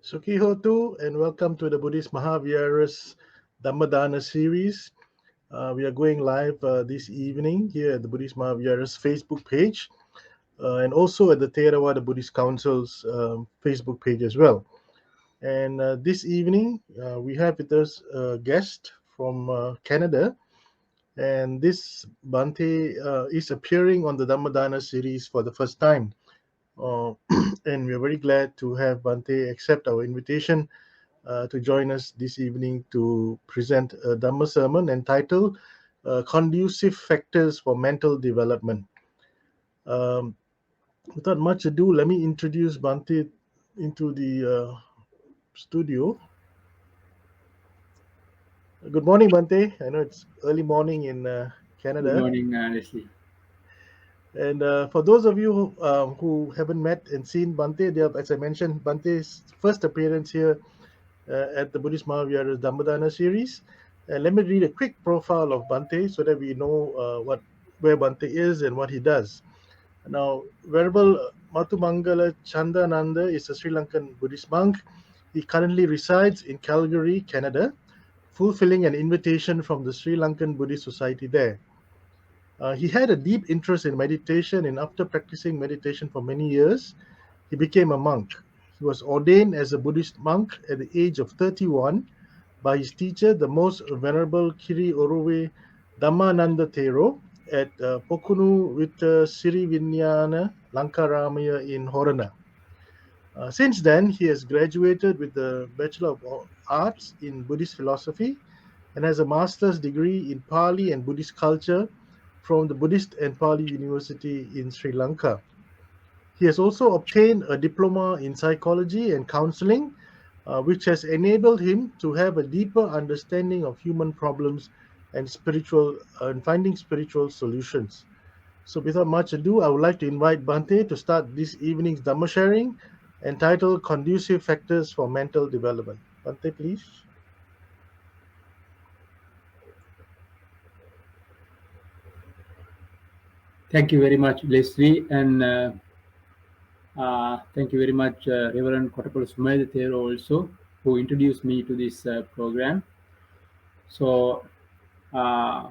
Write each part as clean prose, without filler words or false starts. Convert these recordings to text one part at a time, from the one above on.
Sukhihotu, and welcome to the Buddhist Mahavira's Dhammadana series. We are going live this evening here at the Buddhist Mahavira's Facebook page and also at the Thera, the Buddhist Council's Facebook page as well. And this evening, we have with us a guest from Canada, and this Bhante is appearing on the Dhammadana series for the first time. Uh, and we're very glad to have Bhante accept our invitation to join us this evening to present a Dhamma sermon entitled Conducive Factors for Mental Development. Um, Without much ado, let me introduce Bhante into the studio. Good morning, Bhante. I know it's early morning in Good Canada. morning, Leslie. And for those of you who haven't met and seen Bhante, as I mentioned, Bhante's first appearance here at the Buddhist Mahavira's Dhammadana series. Let me read a quick profile of Bhante so that we know where Bhante is and what he does. Now, Venerable Mathumangala Chandananda is a Sri Lankan Buddhist monk. He currently resides in Calgary, Canada, fulfilling an invitation from the Sri Lankan Buddhist Society there. He had a deep interest in meditation, and after practicing meditation for many years, he became a monk. He was ordained as a Buddhist monk at the age of 31 by his teacher, the most venerable Kiri Oruwe Dhammananda Thero at Pokunu Vitta Sirivinyana Lankaramaya in Horana. Since then, he has graduated with the Bachelor of Arts in Buddhist Philosophy and has a master's degree in Pali and Buddhist culture from the Buddhist and Pali University in Sri Lanka. He has also obtained a diploma in psychology and counseling, which has enabled him to have a deeper understanding of human problems and finding spiritual solutions. So, without much ado, I would like to invite Bhante to start this evening's Dhamma sharing entitled Conducive Factors for Mental Development. Bhante, please. Thank you very much, Leslie, and thank you very much, Reverend Kotapal Sumayda Thero also, who introduced me to this program. So, uh,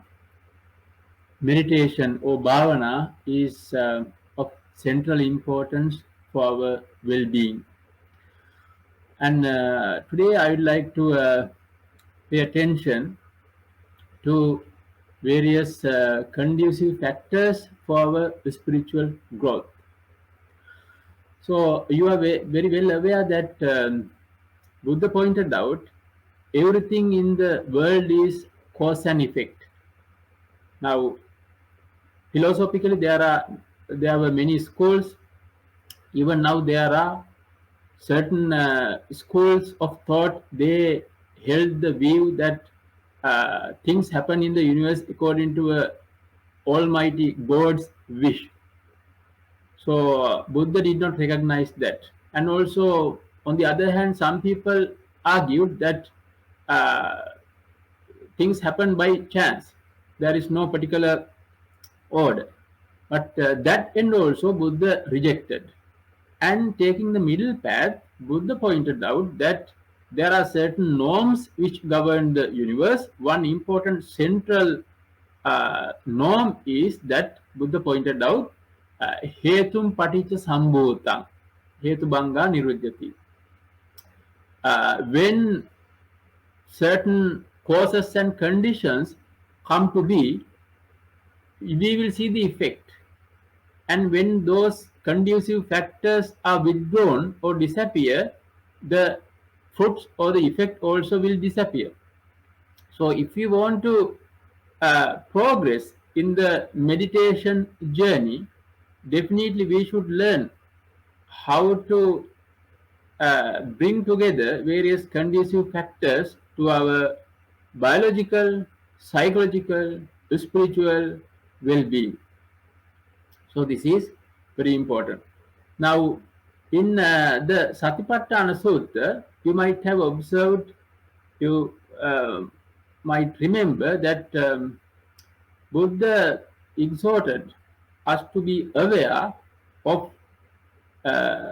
meditation or bhavana is of central importance for our well-being. And today I would like to pay attention to various conducive factors for our spiritual growth. So you are very well aware that Buddha pointed out everything in the world is cause and effect. Now, philosophically, there were many schools. Even now, there are certain schools of thought. They held the view that things happen in the universe according to a Almighty God's wish. So Buddha did not recognize that. And also, on the other hand, some people argued that uh, things happen by chance. There is no particular order. But that end also Buddha rejected. And taking the middle path, Buddha pointed out that there are certain norms which govern the universe. One important central norm is that Buddha pointed out hetum paticca sambhutang, hetu banga nirujjati. When certain causes and conditions come to be, we will see the effect. And when those conducive factors are withdrawn or disappear, the fruits or the effect also will disappear. So, if we want to progress in the meditation journey, definitely we should learn how to bring together various conducive factors to our biological, psychological, spiritual well-being. So this is very important. Now, in the Satipatthana Sutta, you might have observed, you might remember that Buddha exhorted us to be aware of uh,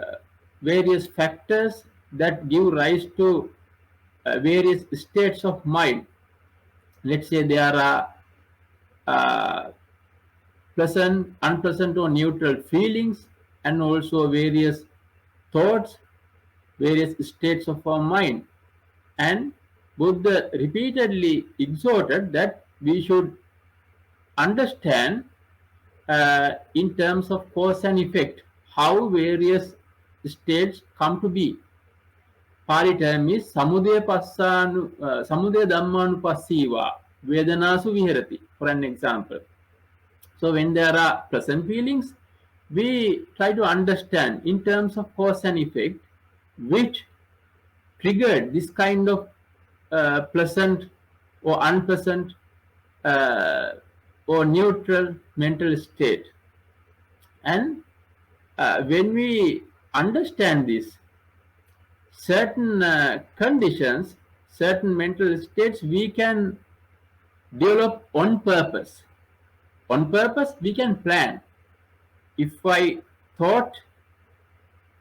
various factors that give rise to various states of mind. Let's say there are pleasant, unpleasant, or neutral feelings, and also various thoughts, various states of our mind. And Buddha repeatedly exhorted that we should understand in terms of cause and effect how various states come to be. Pali term is samudaya dhammanupassiva vedanasu viharati, for an example. So when there are pleasant feelings, we try to understand in terms of cause and effect which triggered this kind of pleasant or unpleasant uh, or neutral mental state. And when we understand this, certain conditions, certain mental states, we can develop on purpose. On purpose, we can plan. If I thought,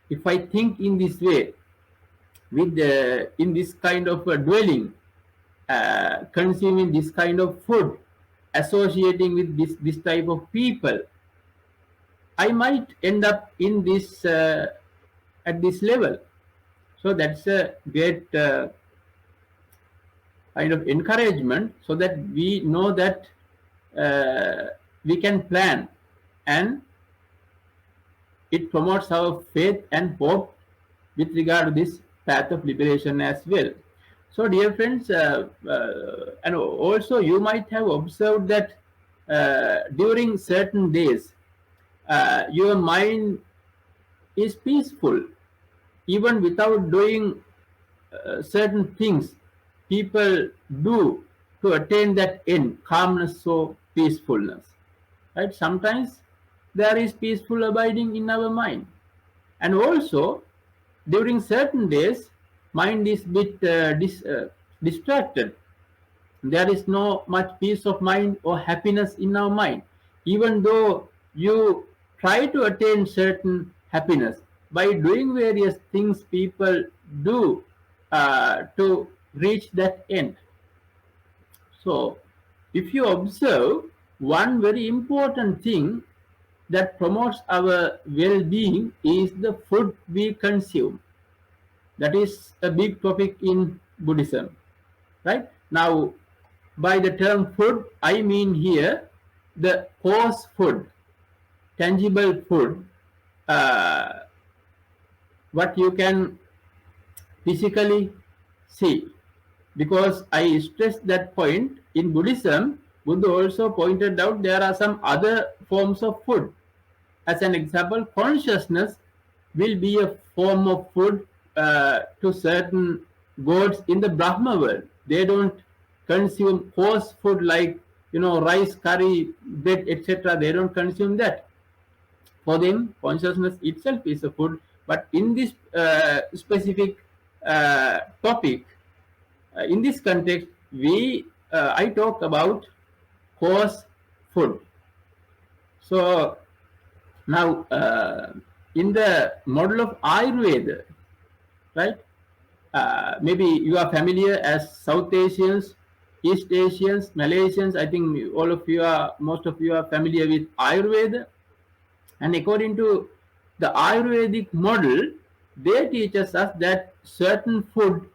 if I think in this way, with in this kind of dwelling, consuming this kind of food, associating with this type of people, I might end up in this at this level. So that's a great kind of encouragement, so that we know that we can plan, and it promotes our faith and hope with regard to this path of liberation as well. So, dear friends, and also you might have observed that during certain days, your mind is peaceful, even without doing certain things people do to attain that end, calmness or peacefulness. Right? Sometimes there is peaceful abiding in our mind, and also during certain days, mind is bit distracted. There is no much peace of mind or happiness in our mind, even though you try to attain certain happiness by doing various things people do to reach that end. So, if you observe, one very important thing that promotes our well-being is the food we consume. That is a big topic in Buddhism, right? Now, by the term food, I mean here the coarse food, tangible food, uh, what you can physically see. Because I stress that point, in Buddhism, Buddha also pointed out there are some other forms of food. As an example, consciousness will be a form of food to certain gods in the Brahma world. They don't consume coarse food like, rice, curry, bread, etc. They don't consume that. For them, consciousness itself is a food. But in this specific topic, in this context, I talk about coarse food. So now, in the model of Ayurveda, right? Maybe you are familiar as South Asians, East Asians, Malaysians. I think most of you are familiar with Ayurveda. And according to the Ayurvedic model, they teach us that certain food,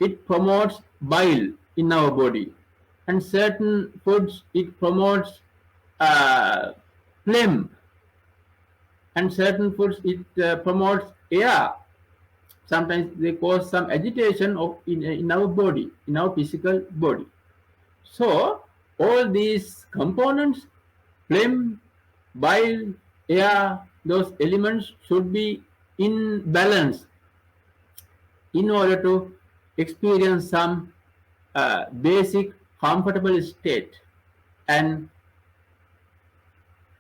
it promotes bile in our body, and certain foods, it promotes phlegm, and certain foods, it promotes air. Sometimes they cause some agitation in our body, in our physical body. So all these components, phlegm, bile, air, those elements should be in balance in order to experience some basic comfortable state. And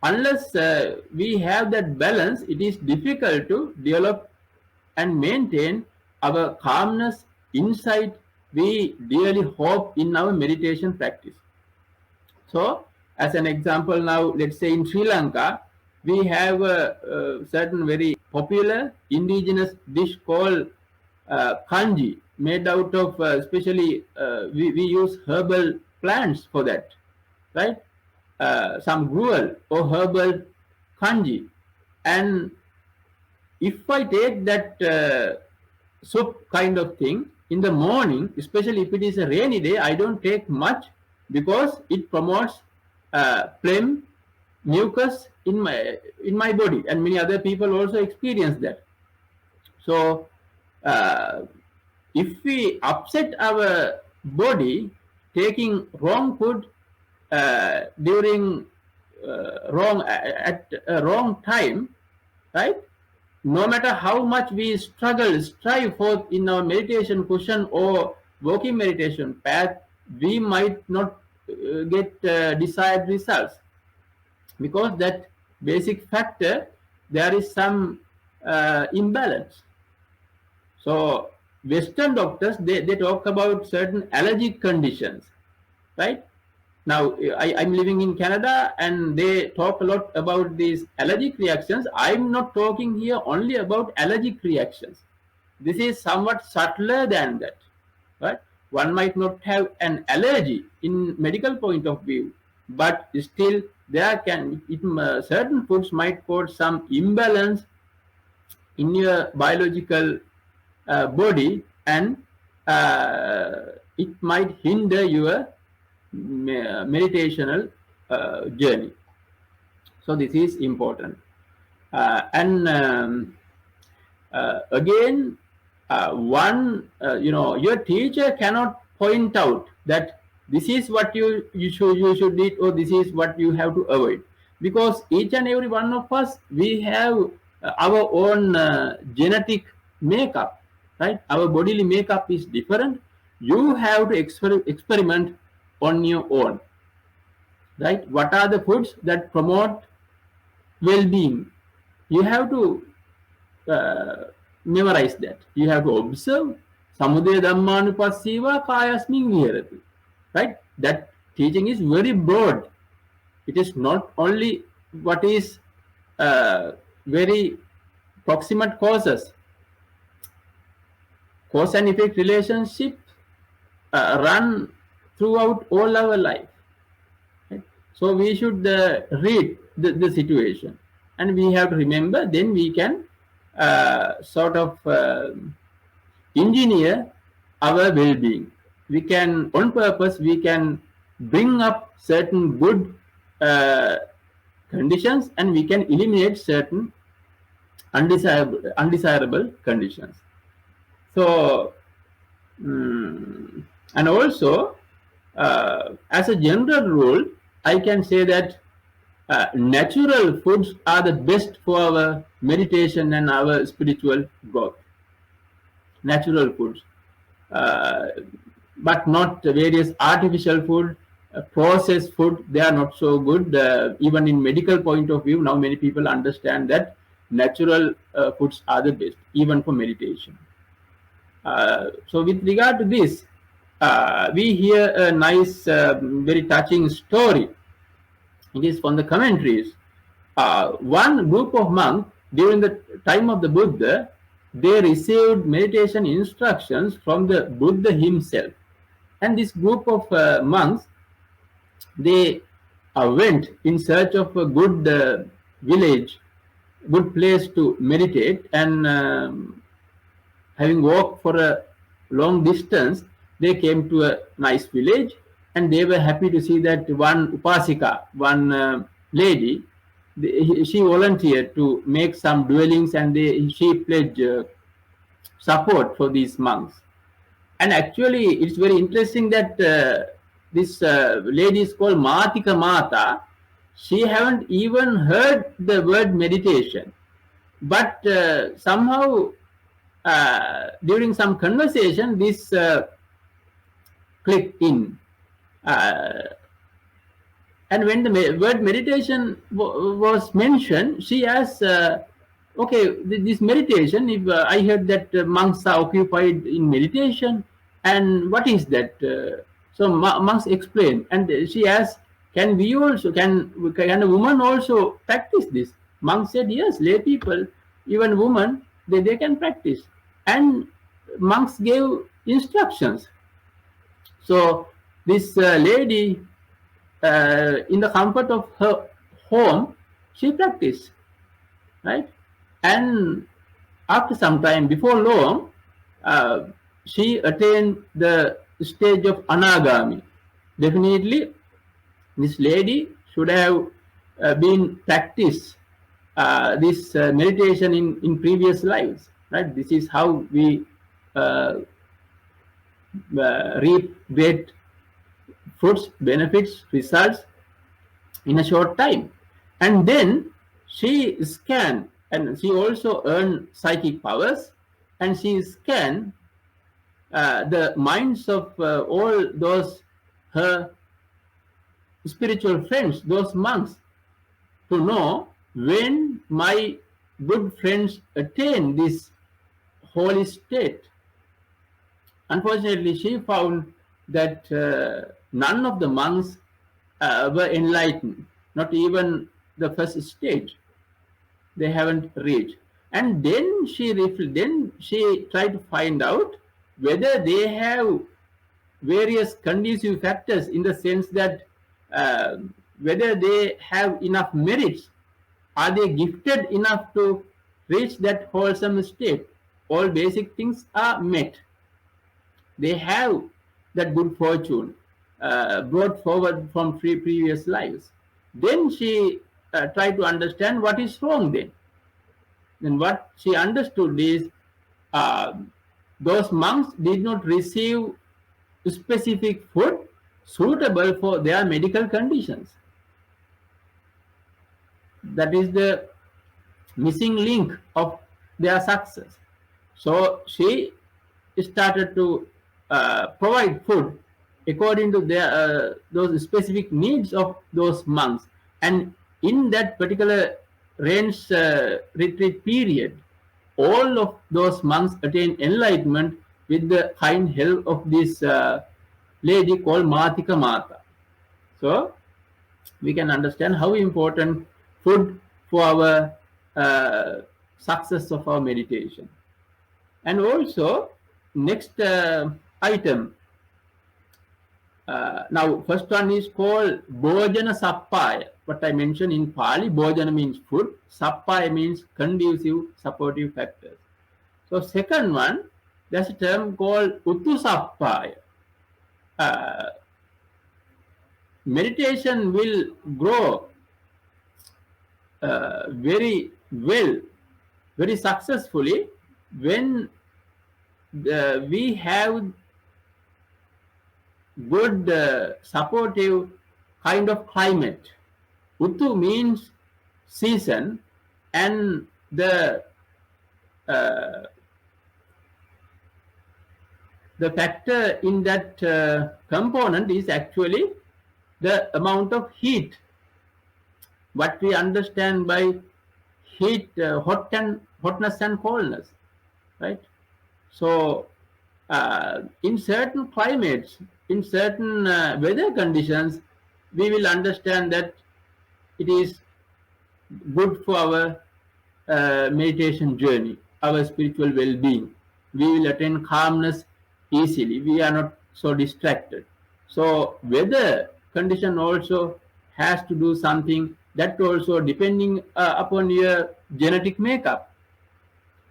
unless we have that balance, it is difficult to develop and maintain our calmness, insight we dearly hope in our meditation practice. So, as an example, now let's say in Sri Lanka, we have a certain very popular indigenous dish called kanji made out of especially we use herbal plants for that, right? Some gruel or herbal kanji. And if I take that soup kind of thing in the morning, especially if it is a rainy day, I don't take much because it promotes phlegm, mucus in my body, and many other people also experience that. So uh, if we upset our body taking wrong food during wrong at a wrong time, right? No matter how much we strive forth in our meditation cushion or walking meditation path, we might not get desired results, because that basic factor, there is some imbalance. So Western doctors, they talk about certain allergic conditions, right? Now I'm living in Canada and they talk a lot about these allergic reactions. I'm not talking here only about allergic reactions. This is somewhat subtler than that, right? One might not have an allergy in medical point of view, but still there can certain foods might cause some imbalance in your biological body, and it might hinder your meditational journey. So this is important. And again, your teacher cannot point out that this is what you should eat or this is what you have to avoid, because each and every one of us, we have our own genetic makeup, right? Our bodily makeup is different. You have to experiment on your own, right? What are the foods that promote well-being? You have to uh, memorize that. You have to observe. Samudaya dhammanupassiva kayasmin viharati. Right? That teaching is very broad. It is not only what is very proximate causes. Cause and effect relationship run throughout all our life. Right? So we should read the situation, and we have to remember. Then we can sort of engineer our well-being. We can, on purpose, we can bring up certain good uh, conditions, and we can eliminate certain undesirable conditions. So, and also, as a general rule, I can say that natural foods are the best for our meditation and our spiritual growth. Natural foods, uh, but not various artificial food, processed food. They are not so good. Even in medical point of view, now many people understand that natural foods are the best, even for meditation. So with regard to this, we hear a nice, very touching story. It is from the commentaries. One group of monks during the time of the Buddha, they received meditation instructions from the Buddha himself. And this group of monks, they went in search of a good village, good place to meditate, and having walked for a long distance, they came to a nice village, and they were happy to see that one upasika, one lady, she volunteered to make some dwellings, and she pledged support for these monks. And actually, it's very interesting that this lady is called Matika Mata. She haven't even heard the word meditation, but somehow during some conversation, this clicked in. And when the word meditation was mentioned, she asked, okay, this meditation, if I heard that monks are occupied in meditation, and what is that? So monks explained, and she asked, can we also, can a woman also practice this? Monks said, yes, lay people, even women, they can practice. And monks gave instructions. So this lady, in the comfort of her home, she practiced, right? And after some time, before long, uh, she attained the stage of anagami. Definitely, this lady should have been practiced this meditation in previous lives, right? This is how we uh, reap great fruits, benefits, results in a short time. And then she scanned, and she also earned psychic powers, and she scanned the minds of all those her spiritual friends, those monks, to know when my good friends attain this holy state. Unfortunately, she found that none of the monks were enlightened, not even the first stage. They haven't reached. And then she tried to find out whether they have various conducive factors, in the sense that uh, whether they have enough merits, are they gifted enough to reach that wholesome state. All basic things are met, they have that good fortune brought forward from previous lives. Then she tried to understand what is wrong then. Then what she understood is uh, those monks did not receive specific food suitable for their medical conditions. That is the missing link of their success. So she started to provide food according to their those specific needs of those monks, and in that particular range retreat period, all of those monks attained enlightenment with the kind help of this lady called Matika Mata. So we can understand how important food for our uh, success of our meditation. And also, next item. Now, first one is called Bhojana Sappaya. What I mentioned in Pali, Bhojana means food, Sappaya means conducive, supportive factors. So, second one, there's a term called Uttu Sappaya. Uh, Meditation will grow very well, very successfully when we have good supportive kind of climate. Uttu means season, and uh, the factor in that component is actually the amount of heat. What we understand by heat, hotness and coldness, right? So, in certain climates, in certain weather conditions, we will understand that it is good for our meditation journey, our spiritual well-being. We will attain calmness easily. We are not so distracted. So weather condition also has to do something, that also depending upon your genetic makeup,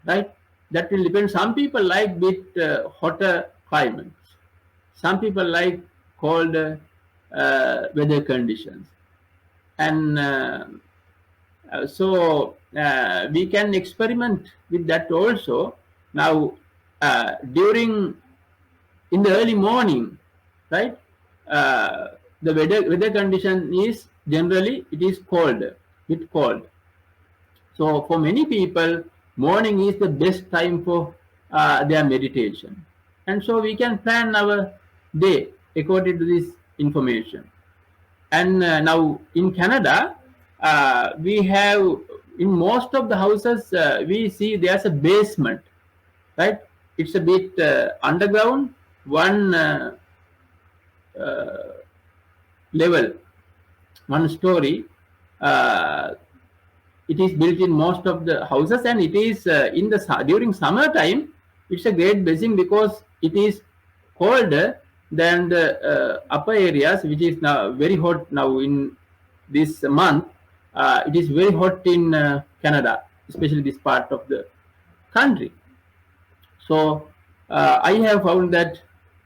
right? That will depend. Some people like bit hotter climates. Some people like cold weather conditions, and we can experiment with that also. Now, during in the early morning, right? The weather condition is generally it is cold, bit cold. So for many people, morning is the best time for their meditation, and so we can plan our day according to this information. And now in Canada, we have in most of the houses we see there's a basement, right? It's a bit underground, one uh, level, one story. Uh, it is built in most of the houses, and it is in the during summer time. It's a great blessing because it is colder than the upper areas, which is now very hot now in this month. It is very hot in Canada, especially this part of the country. So I have found that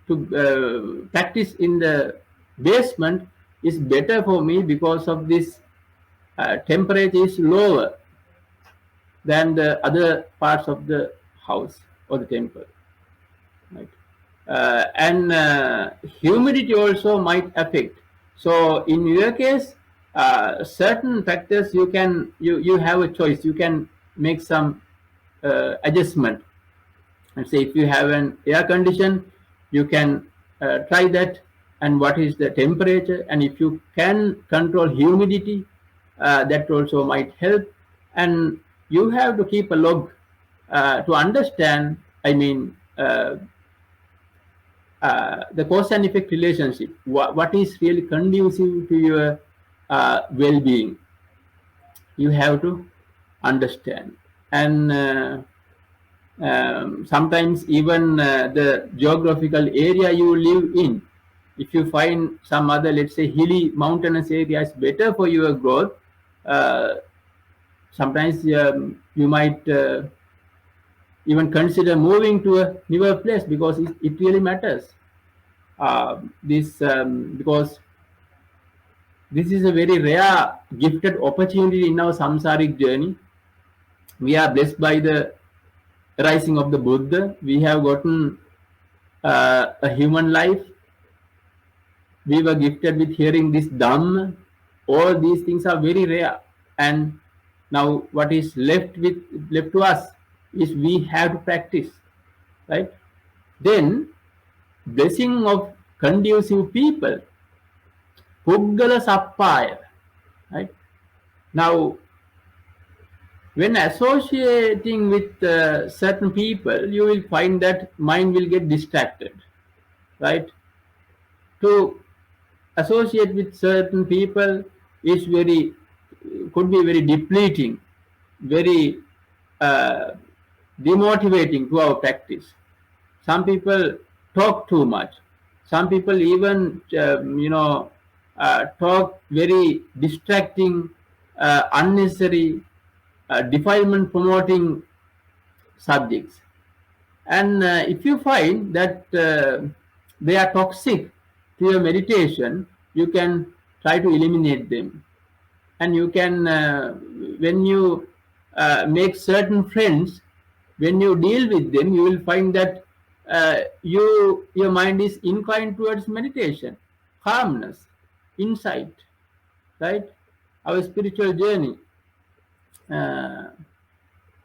to practice in the basement is better for me because of this temperature is lower than the other parts of the house or the temple. Right? And humidity also might affect. So in your case, certain factors you have a choice. You can make some adjustment. And say if you have an air condition, you can try that. And what is the temperature? And if you can control humidity, that also might help. And you have to keep a log to understand. I mean. The cause and effect relationship, what is really conducive to your well-being, you have to understand. And sometimes even the geographical area you live in, if you find some other, let's say, hilly mountainous area is better for your growth, uh, sometimes you might even consider moving to a newer place because it really matters. This because this is a very rare gifted opportunity in our samsaric journey. We are blessed by the rising of the Buddha. We have gotten a human life. We were gifted with hearing this Dhamma. All these things are very rare. And now what is left to us is we have to practice, right? Then blessing of conducive people, Puggala Sappaya, right? Now, when associating with certain people, you will find that mind will get distracted, right? To associate with certain people is very could be very depleting, very uh, demotivating to our practice. Some people talk too much. Some people even talk very distracting, unnecessary, defilement promoting subjects. And if you find that they are toxic to your meditation, you can try to eliminate them. And you can, when you make certain friends, when you deal with them, you will find that your mind is inclined towards meditation, calmness, insight, right? Our spiritual journey. Uh,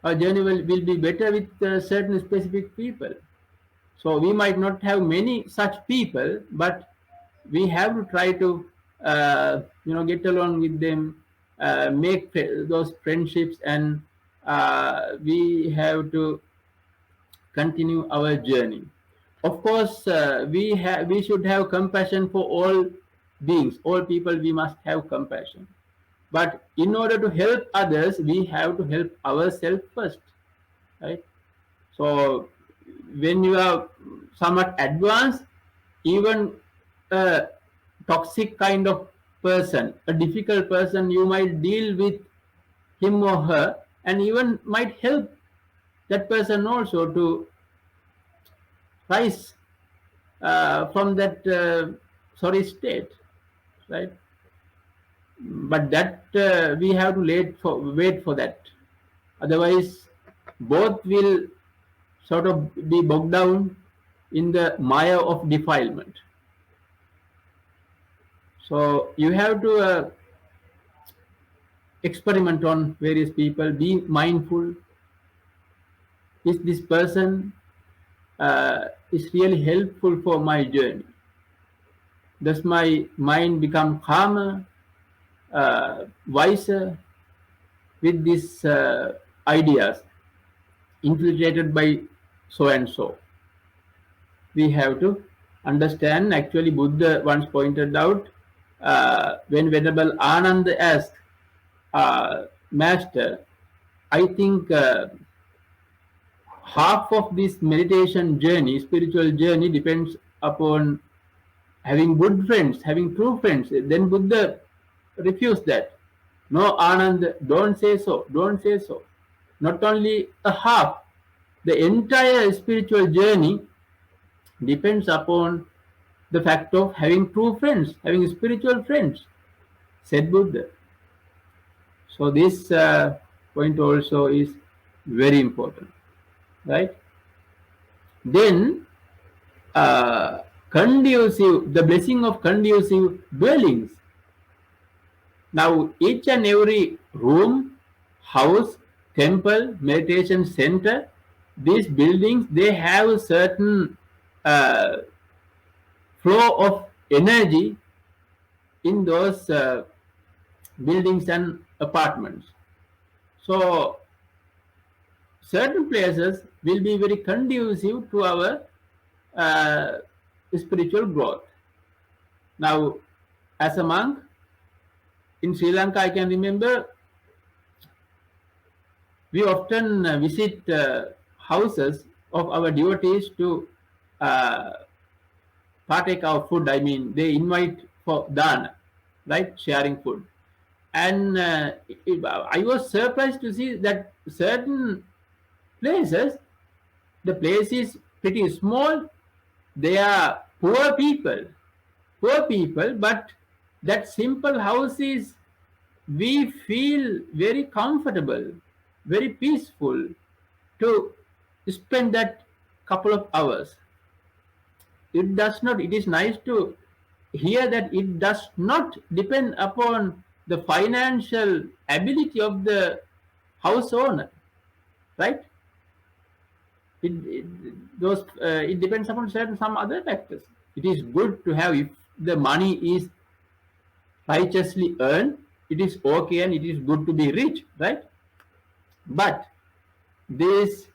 our journey will be better with certain specific people. So we might not have many such people, but we have to try to get along with them, make those friendships, and we have to continue our journey. Of course, we should have compassion for all beings, all people. We must have compassion. But in order to help others, we have to help ourselves first, right? So when you are somewhat advanced, even a toxic kind of person, a difficult person, you might deal with him or her and even might help that person also to rise from that sorry state, right? But that we have to wait for that. Otherwise, both will sort of be bogged down in the mire of defilement. So you have to experiment on various people, be mindful. Is this person is really helpful for my journey? Does my mind become calmer, wiser with these ideas infiltrated by so and so? We have to understand. Actually, Buddha once pointed out when Venerable Ananda asked, Master, I think half of this meditation journey, spiritual journey, depends upon having good friends, having true friends. Then Buddha refused that. No, Anand, don't say so, don't say so. Not only a half, the entire spiritual journey depends upon the fact of having true friends, having spiritual friends, said Buddha. So this point also is very important, right? Then conducive, the blessing of conducive dwellings. Now each and every room, house, temple, meditation center, these buildings, they have a certain uh, flow of energy in those buildings and apartments. So certain places will be very conducive to our uh, spiritual growth. Now, as a monk in Sri Lanka, I can remember we often visit houses of our devotees to uh, partake our food. I mean, they invite for dana, right? Sharing food. And I was surprised to see that certain places, the place is pretty small. They are poor people, but that simple house is, we feel very comfortable, very peaceful to spend that couple of hours. It does not, it is nice to hear that it does not depend upon the financial ability of the house owner, right? It depends upon certain some other factors. It is good to have, if the money is righteously earned, it is okay and it is good to be rich, right? But this,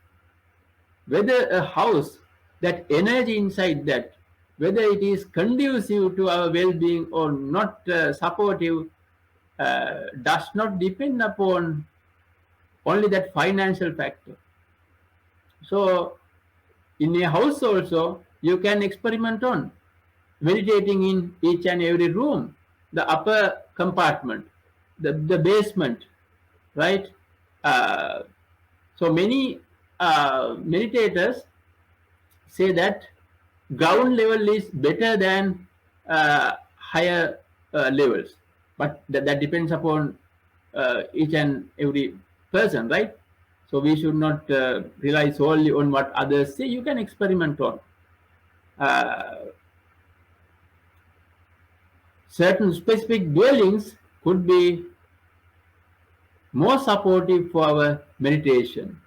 whether a house, that energy inside that, whether it is conducive to our well-being or not supportive, does not depend upon only that financial factor. So in a house also, you can experiment on meditating in each and every room, the upper compartment, the basement, right? Uh, so many meditators say that ground level is better than higher levels, but that depends upon each and every person, right? So we should not rely solely on what others say. You can experiment on uh, certain specific dwellings could be more supportive for our meditation,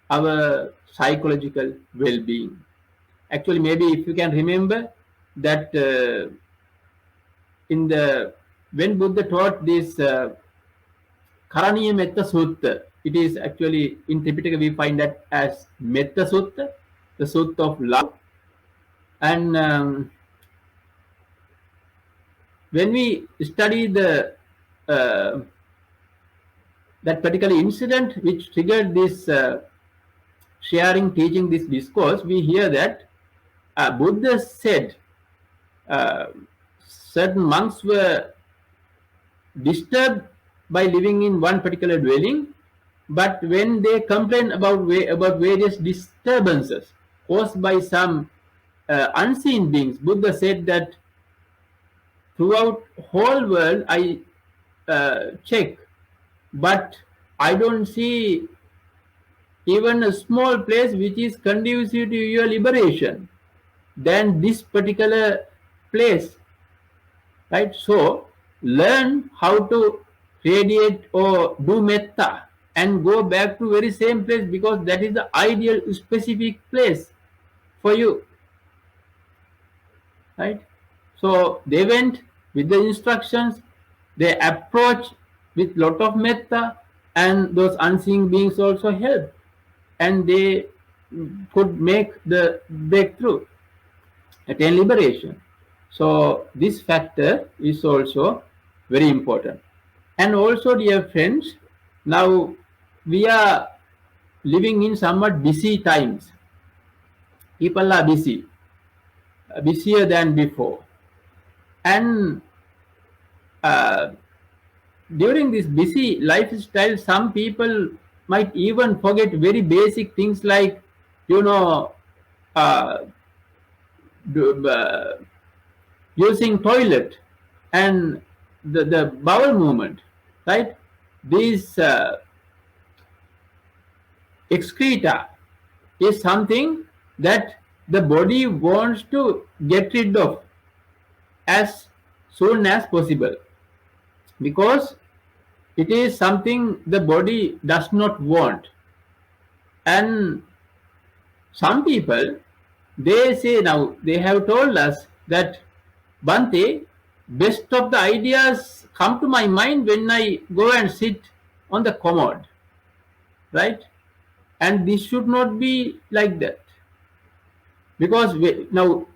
our psychological well-being. Actually, maybe if you can remember that in the, when Buddha taught this Karaniya Metta Sutta, it is actually in Tripitaka we find that as Metta Sutta, the Sutta of love. And when we study the that particular incident which triggered this sharing, teaching, this discourse, we hear that Buddha said uh, certain monks were disturbed by living in one particular dwelling, but when they complain about various disturbances caused by some unseen beings, Buddha said that throughout whole world I check, but I don't see even a small place which is conducive to your liberation than this particular place, right? So learn how to radiate or do metta and go back to very same place, because that is the ideal specific place for you, right? So they went with the instructions, they approach with lot of metta, and those unseen beings also help, and they could make the breakthrough, attain liberation. So this factor is also very important. And also, dear friends, now we are living in somewhat busy times. People are busy, busier than before. And uh, during this busy lifestyle, some people might even forget very basic things like, you know, uh, do- uh, using toilet and the bowel movement, right? These excreta is something that the body wants to get rid of as soon as possible, because it is something the body does not want. And some people, they say, now they have told us that, Bhante, best of the ideas come to my mind when I go and sit on the commode, right? And this should not be like that, because now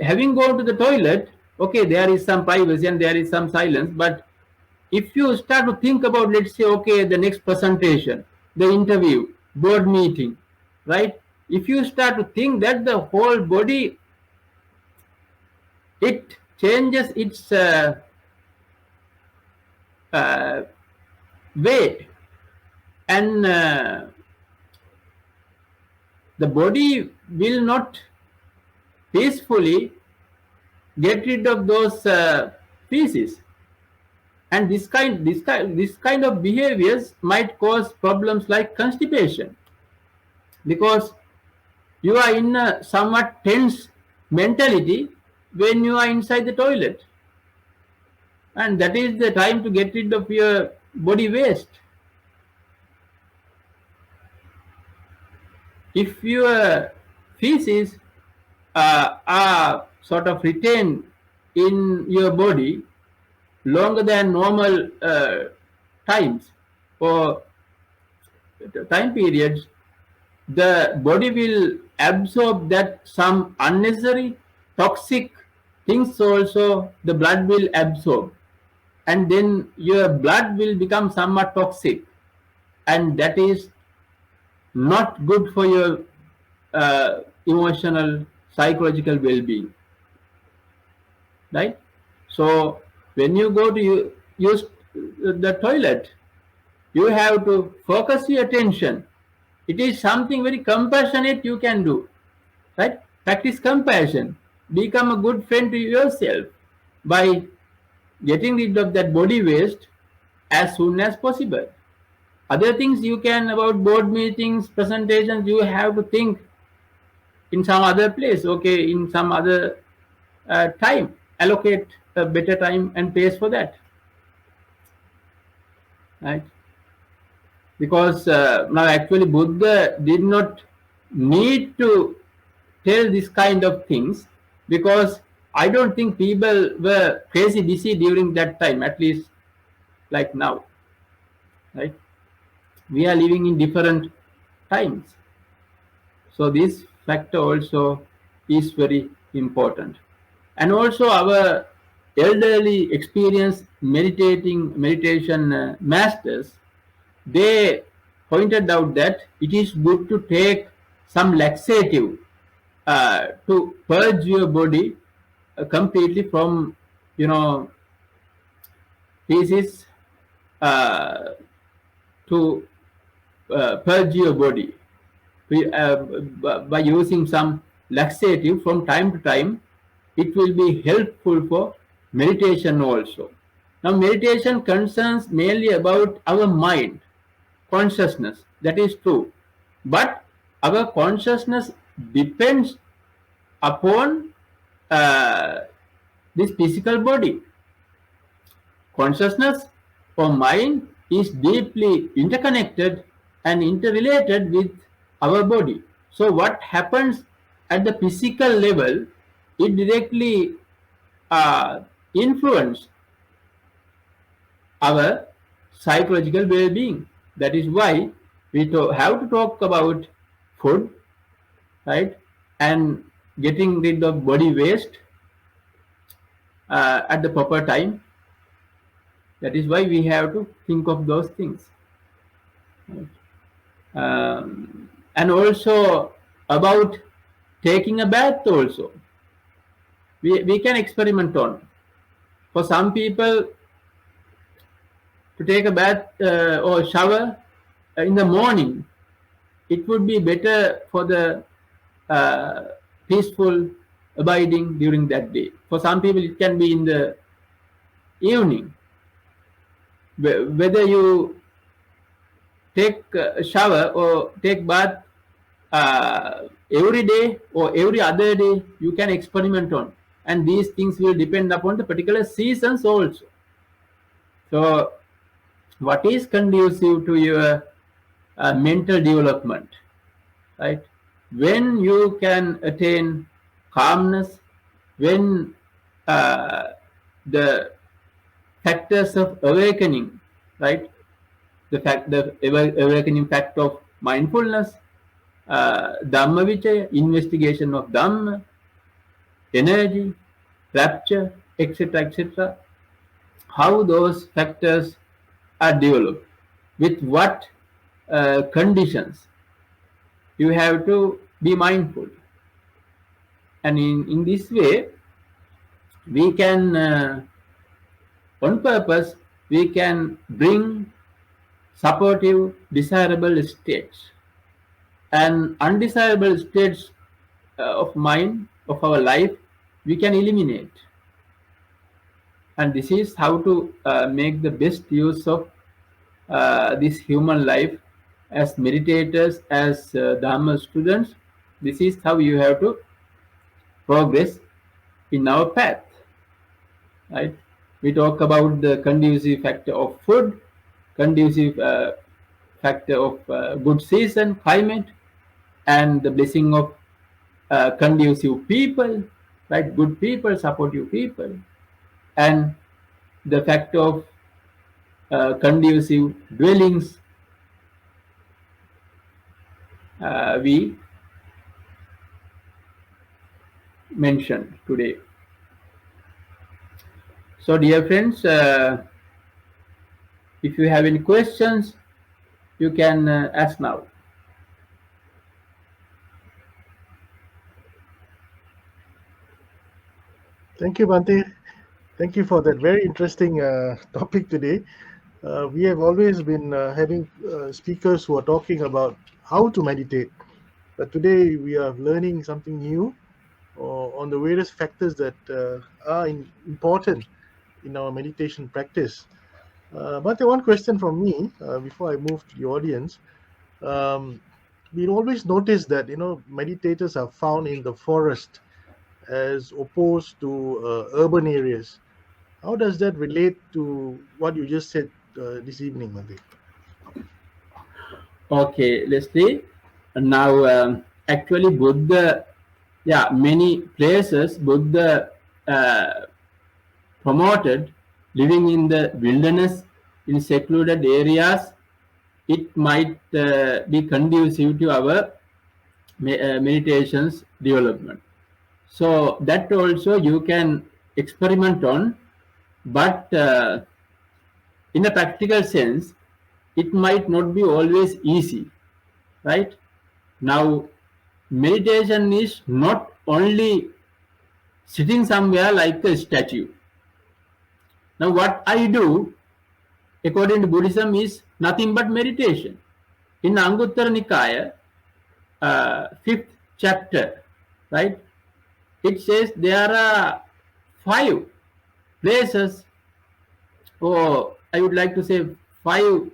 having gone to the toilet, okay, there is some privacy and there is some silence, but if you start to think about, let's say, okay, the next presentation, the interview, board meeting, right? If you start to think that, the whole body, it changes its uh, way, and the body will not peacefully get rid of those feces. And this kind of behaviors might cause problems like constipation, because you are in a somewhat tense mentality when you are inside the toilet, and that is the time to get rid of your body waste. If your feces are sort of retained in your body longer than normal times or time periods, the body will absorb that some unnecessary toxic things also the blood will absorb, and then your blood will become somewhat toxic, and that is not good for your emotional psychological well-being, right? So when you go to use the toilet, you have to focus your attention. It is something very compassionate you can do, right? Practice compassion. Become a good friend to yourself by getting rid of that body waste as soon as possible. Other things you can, about board meetings, presentations, you have to think in some other place, okay, in some other time. Allocate a better time and pace for that, right? Because now actually Buddha did not need to tell this kind of things, because I don't think people were crazy busy during that time, at least like now, right? We are living in different times, so this factor also is very important. And also our elderly experienced meditation masters, they pointed out that it is good to take some laxative to purge your body completely from, you know, feces, uh, to purge your body by using some laxative from time to time. It will be helpful for meditation also. Now meditation concerns mainly about our mind, consciousness, that is true, but our consciousness depends upon uh, this physical body. Consciousness or mind is deeply interconnected and interrelated with our body. So what happens at the physical level, it directly uh, influence our psychological well-being. That is why we have to talk about food, right? And getting rid of body waste at the proper time. That is why we have to think of those things. Right? And also about taking a bath also. We can experiment on. For some people, to take a bath or shower in the morning, it would be better for the uh, peaceful abiding during that day. For some people, it can be in the evening. Whether you take a shower or take bath every day or every other day, you can experiment on, and these things will depend upon the particular seasons also. So what is conducive to your mental development, right? When you can attain calmness, when uh, the factors of awakening, right? The awakening fact of mindfulness, Dhamma Vichaya, investigation of Dhamma, energy, rapture, etc., etc. How those factors are developed, with what conditions, you have to be mindful. And in this way, we can, on purpose, we can bring supportive, desirable states and undesirable states of mind, of our life, we can eliminate. And this is how to make the best use of this human life as meditators, as Dharma students. This is how you have to progress in our path, right? We talk about the conducive factor of food, conducive factor of good season, climate, and the blessing of conducive people, right? Good people, supportive people, and the factor of conducive dwellings we mentioned today. So, dear friends, if you have any questions, you can ask now. Thank you, Bhante. Thank you for that very interesting topic today. We have always been having speakers who are talking about how to meditate, but today we are learning something new on the various factors that are important in our meditation practice. But one question from me before I move to the audience. Um, we always notice that meditators are found in the forest as opposed to urban areas. How does that relate to what you just said this evening, Mandi? Okay, let's see. Now, actually, Buddha, yeah, many places Buddha promoted living in the wilderness, in secluded areas. It might be conducive to our meditations development. So that also you can experiment on, but in a practical sense, it might not be always easy, right? Now, meditation is not only sitting somewhere like a statue. Now, what I do, according to Buddhism, is nothing but meditation. In Anguttara Nikaya, fifth chapter, right? It says there are 5 places, or I would like to say 5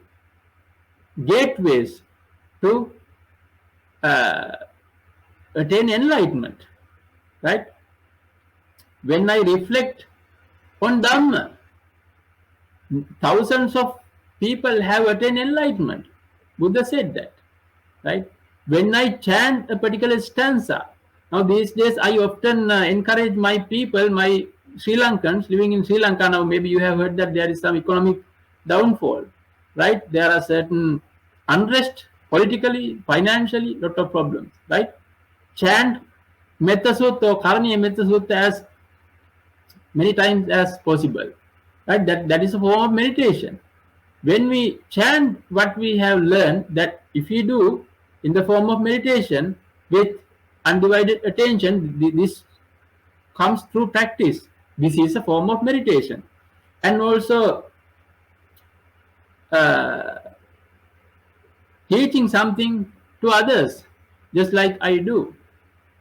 gateways to uh, attain enlightenment, right? When I reflect on Dhamma, thousands of people have attained enlightenment. Buddha said that, right? When I chant a particular stanza, now these days I often encourage my people, my Sri Lankans living in Sri Lanka. Now maybe you have heard that there is some economic downfall, right? There are certain unrest politically, financially, lot of problems, right? Chant Metta Sutta or Karaniya Metta Sutta as many times as possible, right? That is a form of meditation. when we chant what we have learned, that if we do in the form of meditation with undivided attention, this comes through practice. This is a form of meditation. And also uh, teaching something to others, just like I do,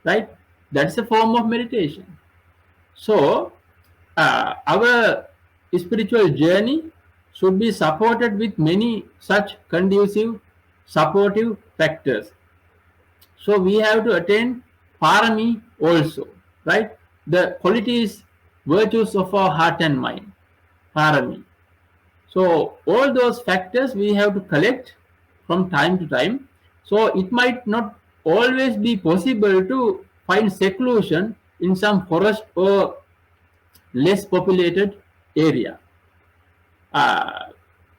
right? That's a form of meditation. So, our spiritual journey should be supported with many such conducive, supportive factors. So, we have to attain parami also, right? The qualities, virtues of our heart and mind, parami. So, all those factors we have to collect from time to time. So, it might not always be possible to find seclusion in some forest or less populated area. Uh,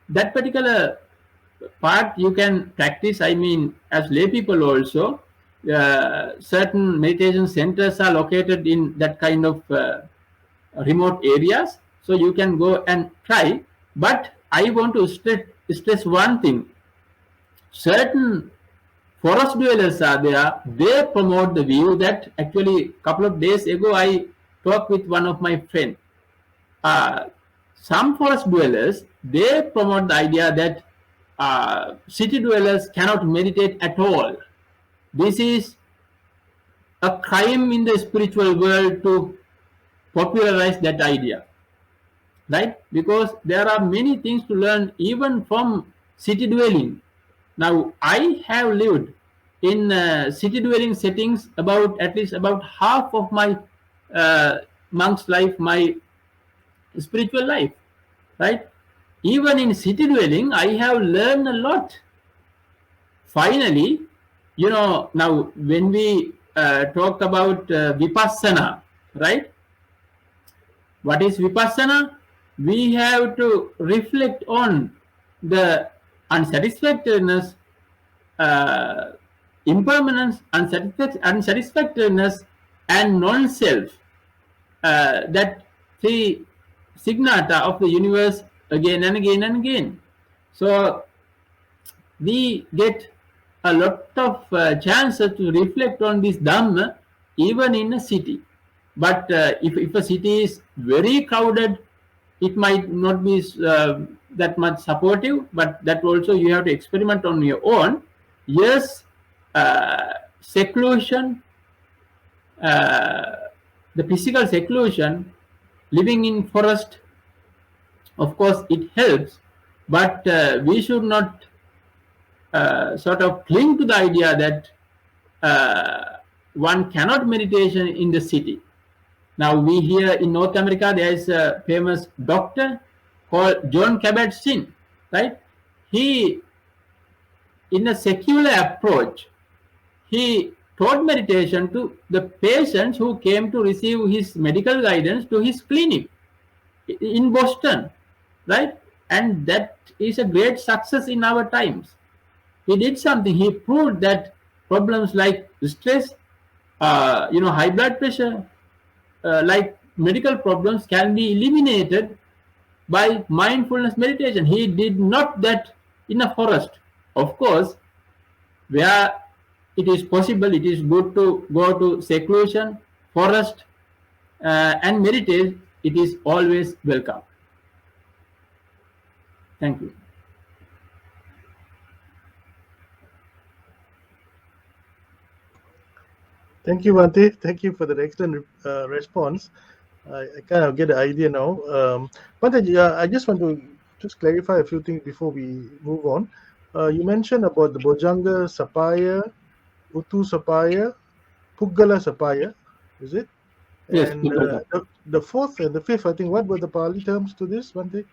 that particular part you can practice, I mean, as lay people also. Certain meditation centers are located in that kind of remote areas, so you can go and try. But I want to stress one thing: certain forest dwellers are there. They promote the view that, actually, a couple of days ago I talked with one of my friends. uh, some forest dwellers, they promote the idea that city dwellers cannot meditate at all. This is a crime in the spiritual world to popularize that idea, right? Because there are many things to learn even from city dwelling. Now, I have lived in city dwelling settings about at least about half of my monk's life, my spiritual life, right? Even in city dwelling, I have learned a lot. Finally, now when we talk about vipassana, right? What is vipassana? We have to reflect on the unsatisfactoriness, uh, impermanence, unsatisfactoriness, and non-self, that three signata of the universe again and again and again. So we get a lot of chances to reflect on this Dhamma even in a city. But if a city is very crowded, it might not be that much supportive, but that also you have to experiment on your own. Yes, seclusion, uh, the physical seclusion, living in forest, of course it helps, but we should not sort of cling to the idea that one cannot meditation in the city. Now, we here in North America, there is a famous doctor called John Kabat-Zinn, right? He, in a secular approach, he taught meditation to the patients who came to receive his medical guidance to his clinic in Boston, right? And that is a great success in our times. He did something. He proved that problems like stress, high blood pressure, like medical problems, can be eliminated by mindfulness meditation. He did not that in a forest. Of course, where it is possible, it is good to go to seclusion, forest, and meditate. It is always welcome. Thank you. Thank you, Bhante. Thank you for that excellent response. I kind of get the idea now. Bhante, I just want to just clarify a few things before we move on. You mentioned about the Bojanga Sapaya, Utu Sapaya, Puggala Sapaya, is it? Yes, And the fourth and the fifth, I think, what were the Pali terms to this, Bhante?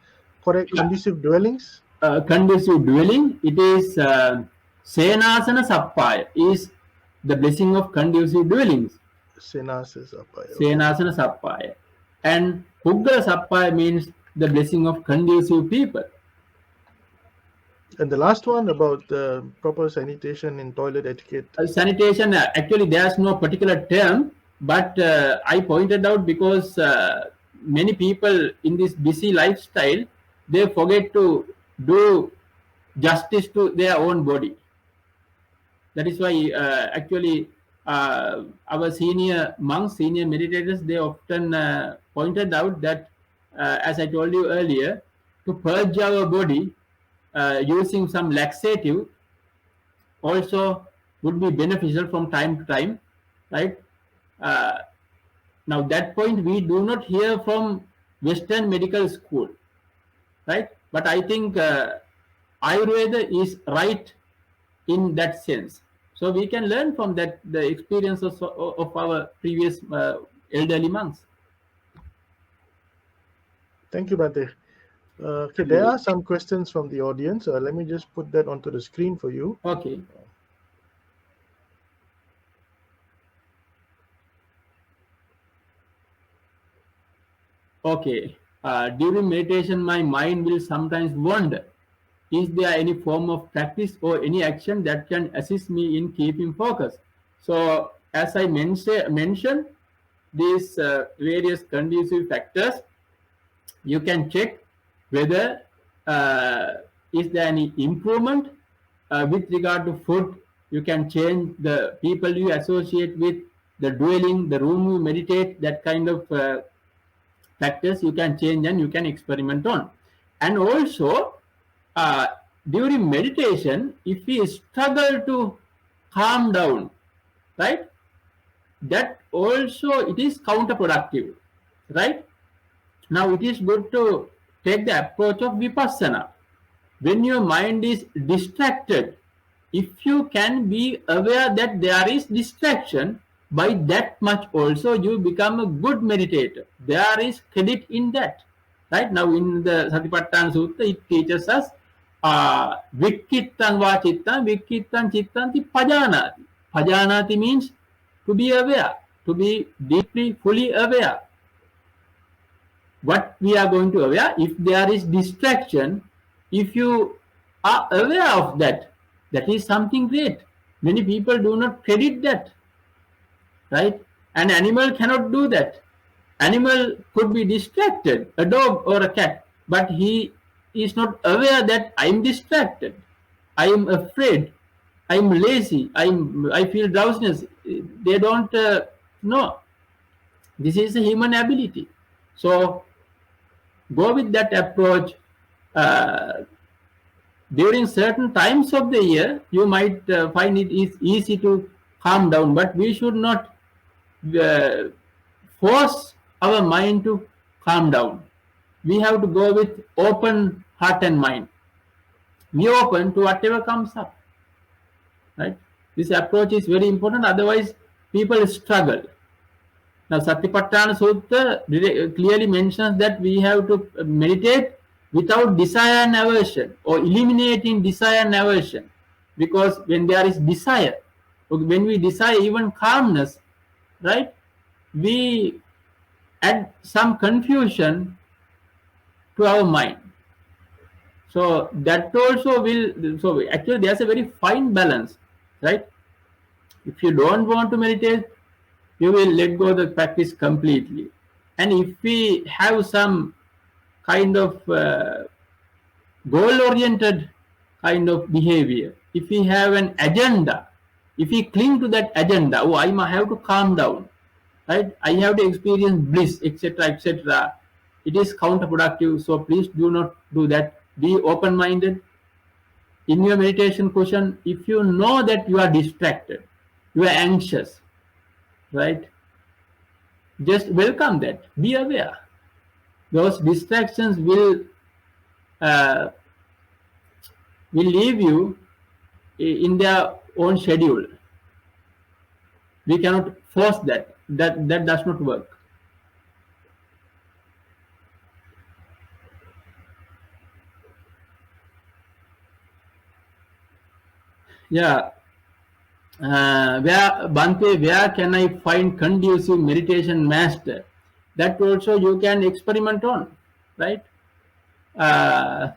Correct, conducive dwellings? conducive dwelling. It is Senasana Sappaya, is the blessing of conducive dwellings. Senasa Sapaya. Okay. Senasana Sappaya. And Puggala Sappaya means the blessing of conducive people. And the last one about proper sanitation in toilet etiquette. Sanitation, actually, there's no particular term, but I pointed out because many people in this busy lifestyle, they forget to do justice to their own body. That is why actually our senior monks, senior meditators, they often pointed out that, as I told you earlier, to purge our body using some laxative also would be beneficial from time to time, right? Uh, Now that point we do not hear from Western medical school, right? But I think Ayurveda is right in that sense. So we can learn from that the experiences of our previous elderly monks. Thank you, Bhante. Okay, there are some questions from the audience. Let me just put that onto the screen for you. Okay. Okay. During meditation, my mind will sometimes wander. Is there any form of practice or any action that can assist me in keeping focus? So, as I mentioned, these various conducive factors, you can check whether is there any improvement with regard to food. You can change the people you associate with, the dwelling, the room you meditate, that kind of factors you can change and you can experiment on. And also uh, during meditation, if we struggle to calm down, right, that also it is counterproductive, right? Now it is good to take the approach of vipassana. When your mind is distracted, if you can be aware that there is distraction, by that much also you become a good meditator. There is credit in that. Right now in the Satipatthana Sutta, it teaches us Vikkittan va chittan, Vikkittan chittanti pajanati. Pajanati means to be aware, to be deeply, fully aware. What we are going to aware, if there is distraction, if you are aware of that, that is something great. Many people do not credit that, right? An animal cannot do that. Animal could be distracted, a dog or a cat, but he is not aware that I am distracted, I am afraid, I am lazy, I feel drowsiness. They don't know. This is a human ability. So go with that approach. uh, During certain times of the year you might find it is easy to calm down, but we should not uh, force our mind to calm down. We have to go with open heart and mind. Be open to whatever comes up, right? This approach is very important, otherwise people struggle. Now, Satipatthana Sutta clearly mentions that we have to meditate without desire and aversion, or eliminating desire and aversion. Because when there is desire, when we desire even calmness, right, we add some confusion to our mind. So that also will, so actually there's a very fine balance, right? If you don't want to meditate, you will let go of the practice completely. And if we have some kind of goal-oriented kind of behavior, if we have an agenda, if we cling to that agenda, oh, I might have to calm down, right? I have to experience bliss, etc., etc. It is counterproductive. So please do not do that. Be open-minded. In your meditation cushion, if you know that you are distracted, you are anxious, right? Just welcome that. Be aware. Those distractions uh, will leave you in their own schedule. We cannot force that. That does not work. Yeah. Where Bhante, where can I find conducive meditation master? That also you can experiment on, right? Uh,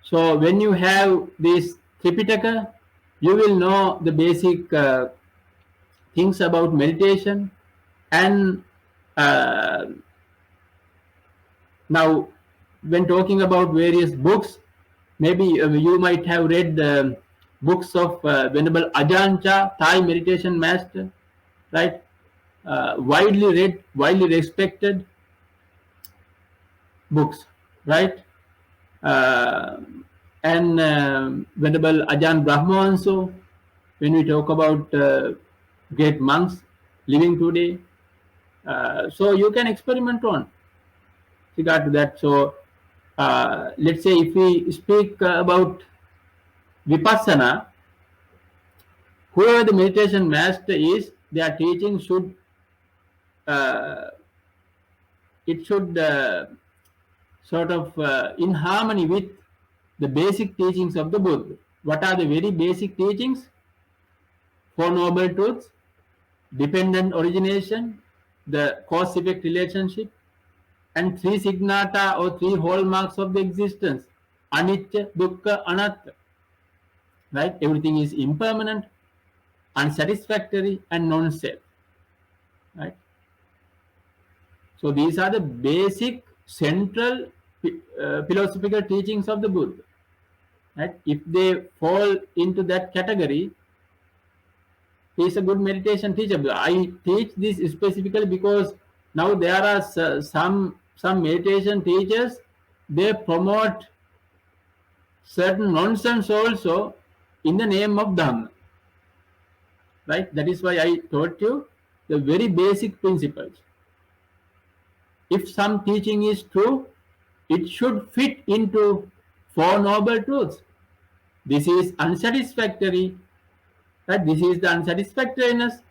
so when you have this Tripitaka, you will know the basic things about meditation. And now when talking about various books, Maybe you might have read books of Venerable Ajahn Chah, Thai meditation master, right? Widely read, widely respected books, right? Uh, and Venerable Ajahn Brahma also, when we talk about great monks living today. So you can experiment on regard to that. So let's say if we speak about Vipassana, whoever the meditation master is, their teaching should uh, it should sort of in harmony with the basic teachings of the Buddha. What are the very basic teachings? Four Noble Truths, dependent origination, the cause-effect relationship, and three signata or three hallmarks of the existence: anicca, dukkha, anatta. Right? Everything is impermanent, unsatisfactory, and non-self. Right? So these are the basic central philosophical teachings of the Buddha. Right? If they fall into that category, he is a good meditation teacher. I teach this specifically because now there are some meditation teachers, they promote certain nonsense also in the name of Dhamma. Right? That is why I taught you the very basic principles. If some teaching is true, it should fit into Four Noble Truths. This is unsatisfactory. Right? This is the unsatisfactoriness.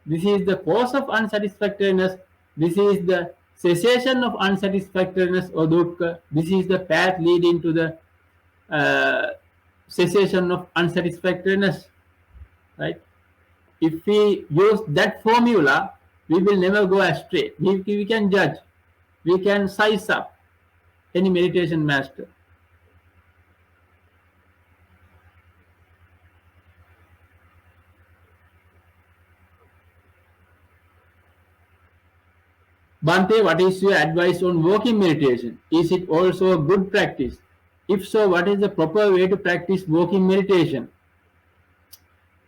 This is the cause of unsatisfactoriness. This is the cessation of unsatisfactoriness or dukkha. This is the path leading to the uh, cessation of unsatisfactoriness. Right? If we use that formula, we will never go astray. We can judge, we can size up any meditation master. Bhante, what is your advice on walking meditation? Is it also a good practice? If so, what is the proper way to practice walking meditation?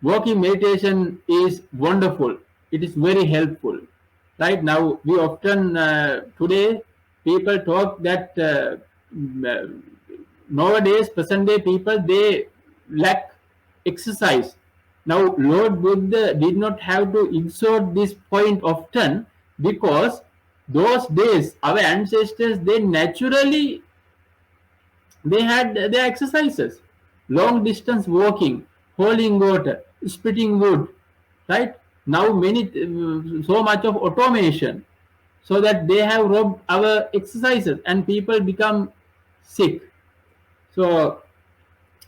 Walking meditation is wonderful. It is very helpful. Right now, we often today people talk that nowadays, present day people, they lack exercise. Now, Lord Buddha did not have to insert this point often because those days our ancestors they naturally they had their exercises, long distance walking, hauling water, splitting wood. Right now, many so much of automation, so that they have robbed our exercises, and people become sick. So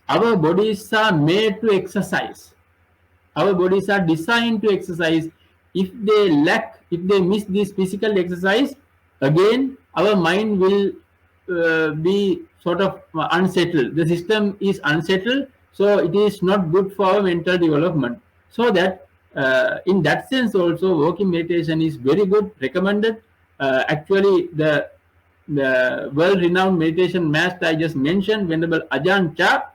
our bodies are made to exercise. Our bodies are designed to exercise. If they lack, if they miss this physical exercise, again our mind will be sort of unsettled. The system is unsettled, so it is not good for our mental development. So that in that sense also walking meditation is very good, recommended. Actually the world renowned meditation master I just mentioned, Venerable Ajahn Chah,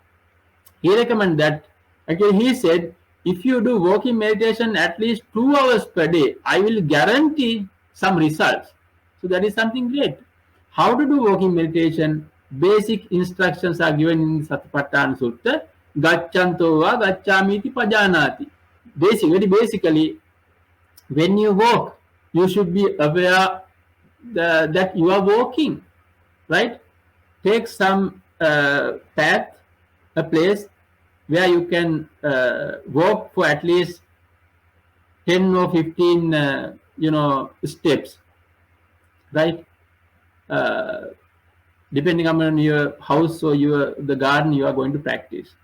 he recommend that. Actually, he said, if you do walking meditation at least 2 hours per day, I will guarantee some results. So that is something great. How to do walking meditation? Basic instructions are given in Satipatthana Sutta. Gacchanto va gacchamiti pajanati. Very basically, when you walk, you should be aware that you are walking, right? Take some path, a place where you can walk for at least 10 or 15 steps, right? uh, Depending on your house or the garden you are going to practice.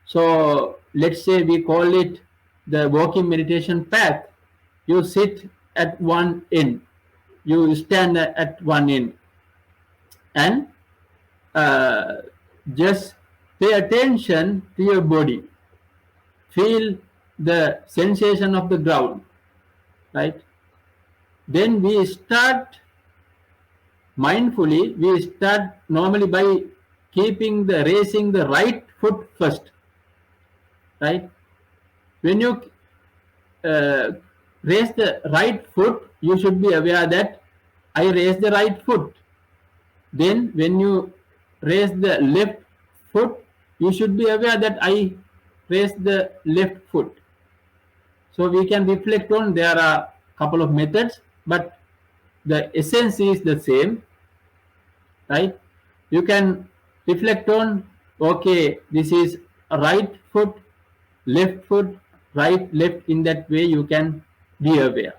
So let's say we call it the walking meditation path. You sit at one end, you stand at one end, and uh, just pay attention to your body. Feel the sensation of the ground, right? Then we start mindfully, we start normally by raising the right foot first, right? When you uh, raise the right foot, you should be aware that I raise the right foot. Then when you raise the left foot, you should be aware that I raise the left foot. So we can reflect on, there are a couple of methods, but the essence is the same, right? You can reflect on, okay, this is a right foot, left foot, right, left. In that way, you can be aware.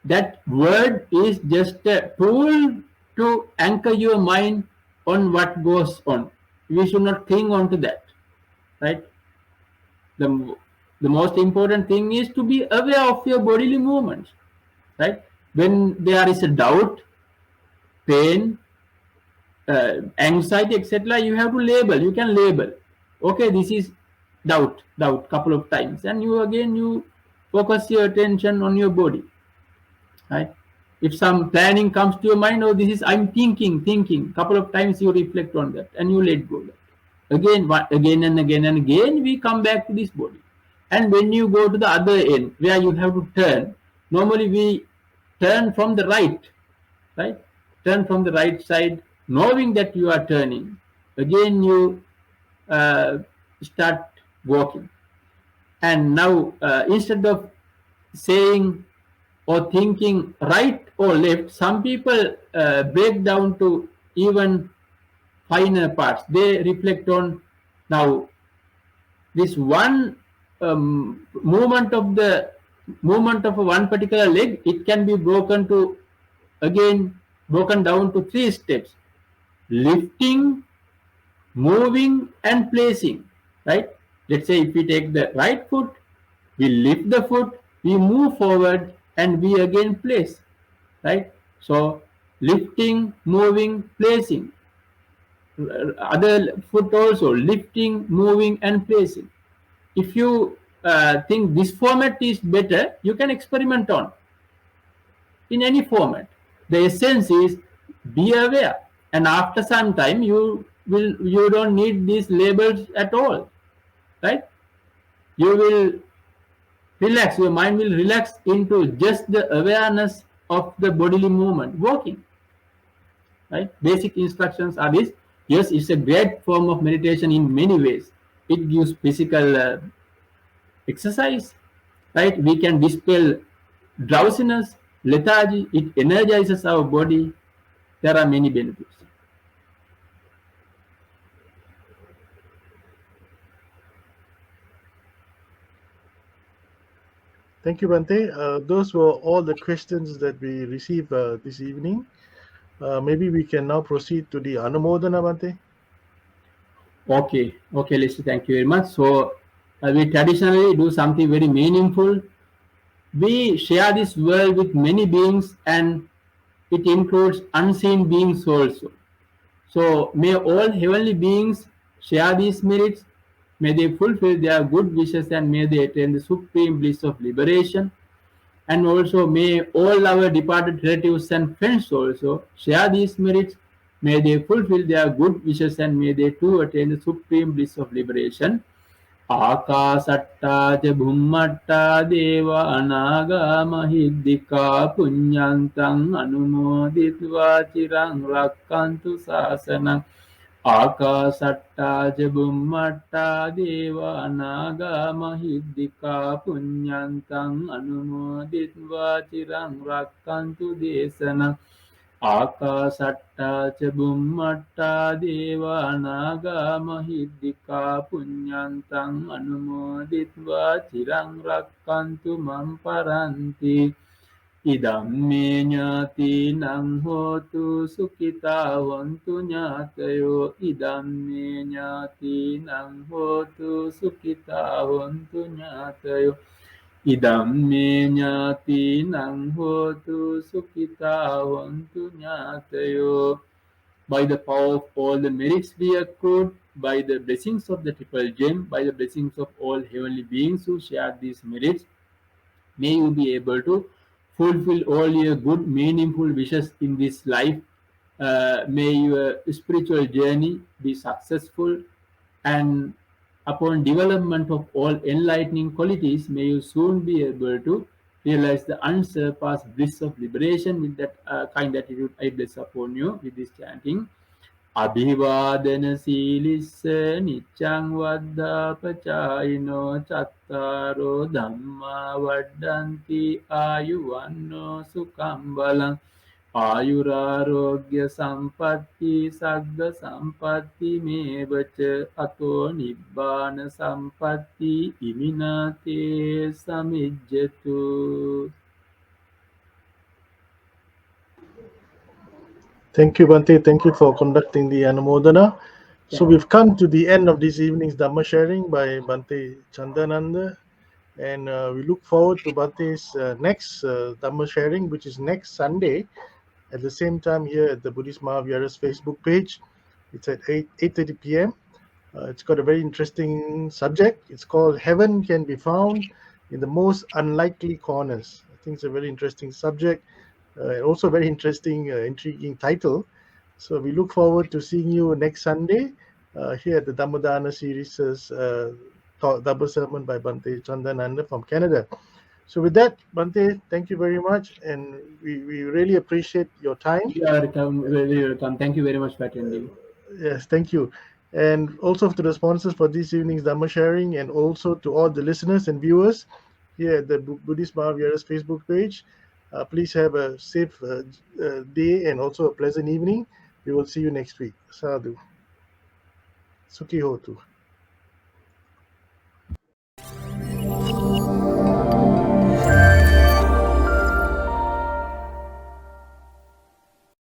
That word is just a tool to anchor your mind on what goes on. We should not cling on to that, right? The, the most important thing is to be aware of your bodily movements, right? When there is a doubt, pain, anxiety, etc., you have to label. You can label. Okay, this is doubt, couple of times, and you focus your attention on your body, right? If some planning comes to your mind, oh, this is I'm thinking. Couple of times you reflect on that and you let go. That again, again and again and again, we come back to this body. And when you go to the other end where you have to turn, normally we turn from the right? Turn from the right side, knowing that you are turning. Again, you uh, start walking. And now, instead of saying or thinking right or left, some people break down to even finer parts. They reflect on, now this one movement of one particular leg, it can be broken down to 3 steps: lifting, moving, and placing, right? Let's say if we take the right foot, we lift the foot, we move forward, and we again place, right? So lifting, moving, placing. Other foot also lifting, moving, and placing. If you think this format is better, you can experiment on in any format. The essence is be aware, and after some time you don't need these labels at all, right? You will relax, your mind will relax into just the awareness of the bodily movement, walking, right? Basic instructions are this. Yes, it's a great form of meditation in many ways. It gives physical exercise, right? We can dispel drowsiness, lethargy, it energizes our body. There are many benefits. Thank you, Bhante. Those were all the questions that we received this evening. Maybe we can now proceed to the Anumodana, Bhante. Okay, Lisa, thank you very much. So, we traditionally do something very meaningful. We share this world with many beings, and it includes unseen beings also. So, may all heavenly beings share these merits. May they fulfill their good wishes and may they attain the supreme bliss of liberation. And also, may all our departed relatives and friends also share these merits. May they fulfill their good wishes and may they too attain the supreme bliss of liberation. ආකාසට්ටා ච බුම්මට්ටා දේව අනාගා මහිද්దికා පුඤ්ඤන්තං අනුමෝදිත्वा චිරං රක්칸තු ශාසනං ආකාසට්ටා ච බුම්මට්ටා දේව අනාගා මහිද්దికා පුඤ්ඤන්තං අනුමෝදිත्वा චිරං රක්칸තු දේශනං ආකාසට්ටා ච බුම්මට්ටා දේව අනාගා මහිද්దికා පුඤ්ඤන්තං අනුමෝදිත्वा චිරං රක්칸තු මම් පරන්ති ඉදම්මේ ඥාතිනං හෝතු සුඛිතා වന്തു ඥාතයෝ ඉදම්මේ ඥාතිනං හෝතු සුඛිතා වന്തു ඥාතයෝ ඉදම්මේ ඥාතිනං හෝතු සුඛිතා වന്തു ඥාතයෝ. By the power of all the merits we accrued, by the blessings of the triple gem, by the blessings of all heavenly beings who share these merits, may you be able to fulfill all your good, meaningful wishes in this life may your spiritual journey be successful, and upon development of all enlightening qualities, may you soon be able to realize the unsurpassed bliss of liberation. With that kind attitude, I bless upon you with this chanting. අභිවාදන සීලිස්ස නිච්ඡං වද්ධාපචායිනෝ චත්තාරෝ ධම්මා වඩ්ඩಂತಿ ආයුවන්නෝ සුඛං බලං ආයුරාෝග්‍ය සම්පatti සග්ග සම්පatti මේවච අතෝ නිබ්බාන සම්පatti ඉමිනාතේ සමිජ්ජතු. Thank you, Bhante. Thank you for conducting the Anumodana. So we've come to the end of this evening's Dhamma sharing by Bhante Chandananda. And we look forward to Bhante's next Dhamma sharing, which is next Sunday at the same time here at the Buddhist Mahavihara's Facebook page. It's at 8:30 p.m. It's got a very interesting subject. It's called Heaven Can Be Found in the Most Unlikely Corners. I think it's a very interesting subject. Also very interesting, intriguing title. So we look forward to seeing you next Sunday here at the Dhammadana series double sermon by Bhante Chandananda from Canada. So with that, Bhante, thank you very much, and we really appreciate your time. You are very welcome. Thank you very much for attending. Yes, thank you. And also to the sponsors for this evening's Dhamma sharing, and also to all the listeners and viewers here at the Buddhist Mahavihara's Facebook page. Please have a safe day and also a pleasant evening. We will see you next week. Sadhu. Sukhi Hotu.